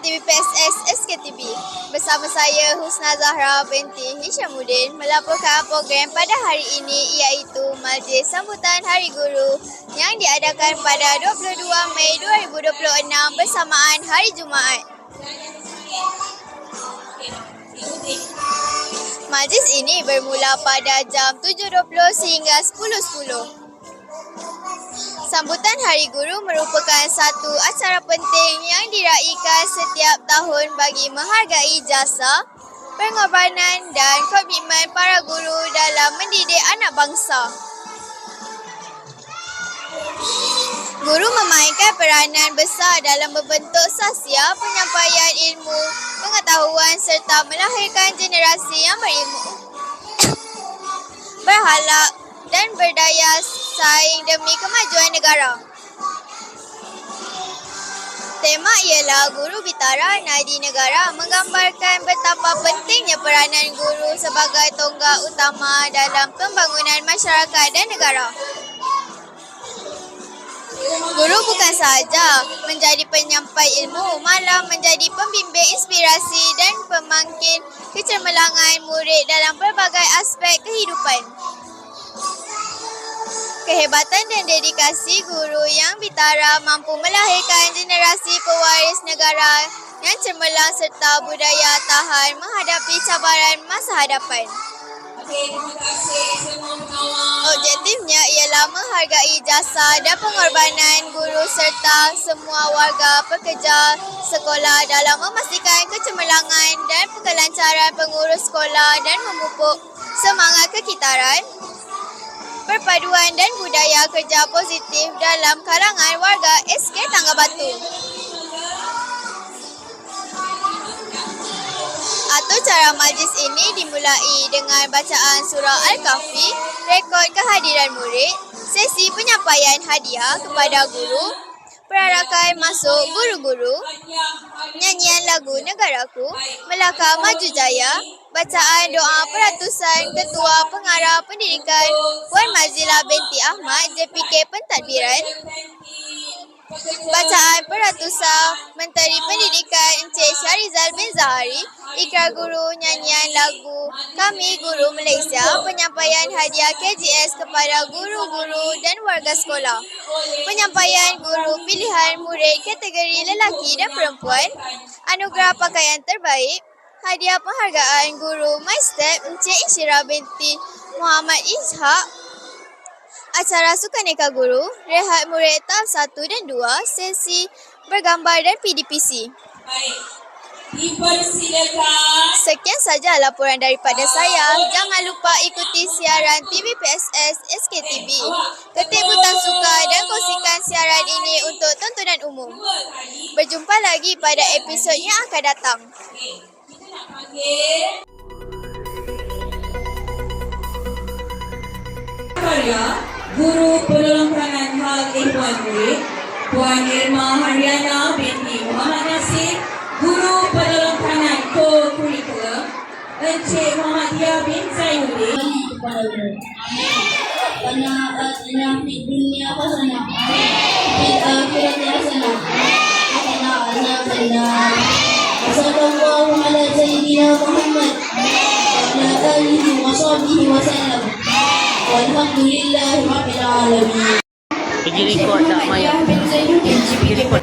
TVPSS SKTB. Bersama saya Husna Zahra binti Hishamuddin melaporkan program pada hari ini iaitu Majlis Sambutan Hari Guru yang diadakan pada 22 Mei 2026 bersamaan Hari Jumaat. Majlis ini bermula pada jam 7.20 sehingga 10.10. Sambutan Hari Guru merupakan satu acara penting yang diraikan setiap tahun bagi menghargai jasa, pengorbanan dan komitmen para guru dalam mendidik anak bangsa. Guru memainkan peranan besar dalam membentuk sasiar penyampaian ilmu, pengetahuan serta melahirkan generasi yang berilmu, berhalak dan berdaya saing demi kemajuan negara. Tema ialah Guru Bitara Nadi Negara, menggambarkan betapa pentingnya peranan guru sebagai tonggak utama dalam pembangunan masyarakat dan negara. Guru bukan sahaja menjadi penyampai ilmu, malah menjadi pembimbing inspirasi dan pemangkin kecemerlangan murid dalam pelbagai aspek kehidupan. Kehebatan dan dedikasi guru yang bitara mampu melahirkan generasi pewaris negara yang cemerlang serta budaya tahan menghadapi cabaran masa hadapan. Terima kasih semua kawan. Objektifnya ialah menghargai jasa dan pengorbanan guru serta semua warga pekerja sekolah dalam memastikan kecemerlangan dan kelancaran pengurus sekolah dan memupuk semangat kekitaran, perpaduan dan budaya kerja positif dalam kalangan warga SK Tangga Batu. Atur cara majlis ini dimulai dengan bacaan surah Al-Kahfi, rekod kehadiran murid, sesi penyampaian hadiah kepada guru, perarakan masuk guru-guru, nyanyian lagu Negaraku, Melaka Maju Jaya, bacaan doa peratusan Ketua Pengarah Pendidikan Puan Mazila binti Ahmad JPK Pentadbiran, bacaan peratusan Menteri Pendidikan Encik Syarizal bin Zahari, ikrar guru, nyanyian lagu Kami Guru Malaysia, penyampaian hadiah KGS kepada guru-guru dan warga sekolah, penyampaian guru pilihan murid kategori lelaki dan perempuan, anugerah pakaian terbaik, hadiah penghargaan guru My Step Encik Isyirah binti Muhammad Ishak, acara Sukaneka Guru, rehat murid tahap 1 dan 2, sesi bergambar dan PDPC. Baik, dipersilakan. Sekian saja laporan daripada saya. Jangan lupa ikuti siaran TVPSS SKTB. Ketik butang suka dan kongsikan siaran ini untuk tontonan umum. Berjumpa lagi pada episod yang akan datang. Kita nak panggil karya Guru Penolong Kanan Hal Ehwan Murid Puan Irma Haryana binti Muhammad Nasir, Guru Penolong Kanan Co-Curriculum Encik Muhammadiyah bin Zainuddin. Karena atina di dunia hasanah, di akhirat hasanah. Karena benar. Sallallahu ala sayyidina Muhammad wa ala alihi wa sahbihi wa sallam. Walhamdulillahi rabbil alamin. Pergi rekod tak Maya? Pergi rekod.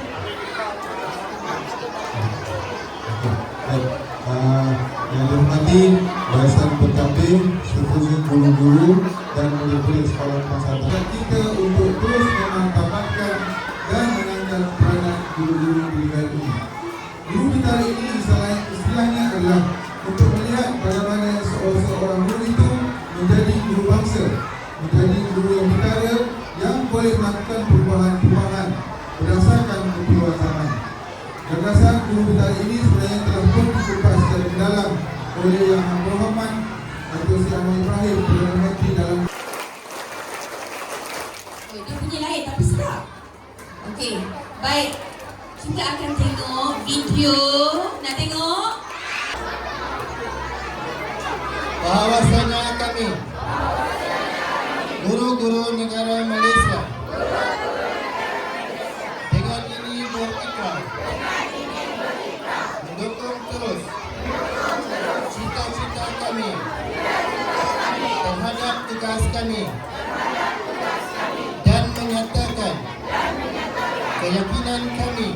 Yang dihormati Barisan Pendamping, seterusnya guru-guru dan murid-murid sekolah pasar. Kita untuk terus memantapkan dan mengangkat peranan guru-guru pendidikan ini. Guru Bitara ini istilahnya adalah untuk melihat bagaimana seorang guru itu menjadi guru bangsa, menjadi guru yang bitara yang boleh melakukan perubahan-perubahan berdasarkan keperluan zaman. Gagasan Guru Bitara ini sebenarnya telah pun dikupas secara mendalam oleh Yang Berhormat Datuk Seri Anwar Ibrahim Perdana Menteri dalam. Dia punya lain tapi sedap. Okey, baik. Kita akan tengok video. Nak tengok? Bahawasanya kami guru-guru negara Malaysia dengan ini berikrar tugas kami dan menyatakan keyakinan kami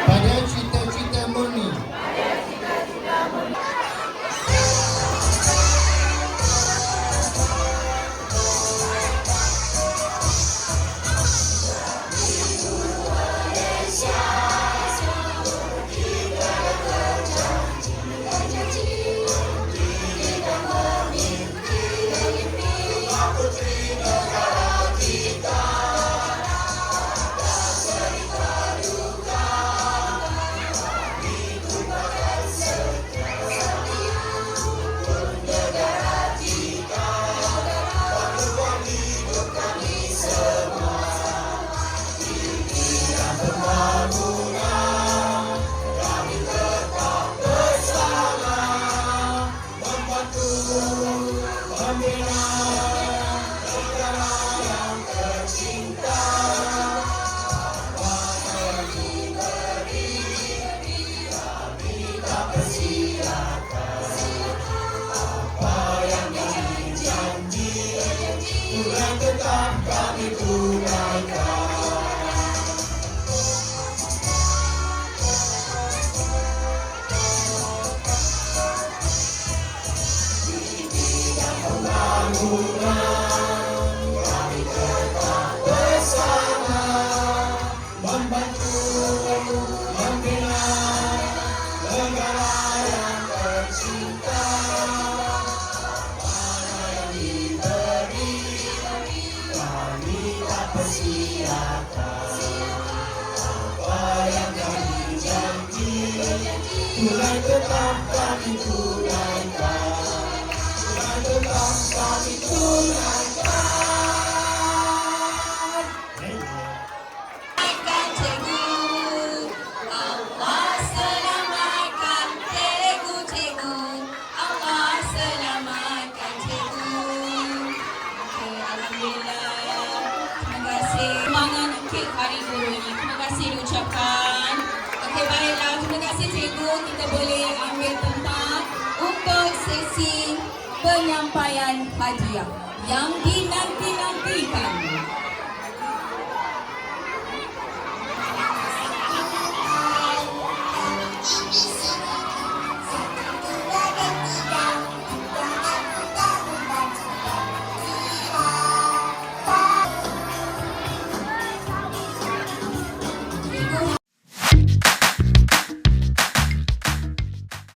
pada cita-cita murni Hari Guru ini. Terima kasih diucapkan. Okey, baiklah. Terima kasih cikgu. Kita boleh ambil tempat untuk sesi penyampaian hadiah yang dinanti-nantikan.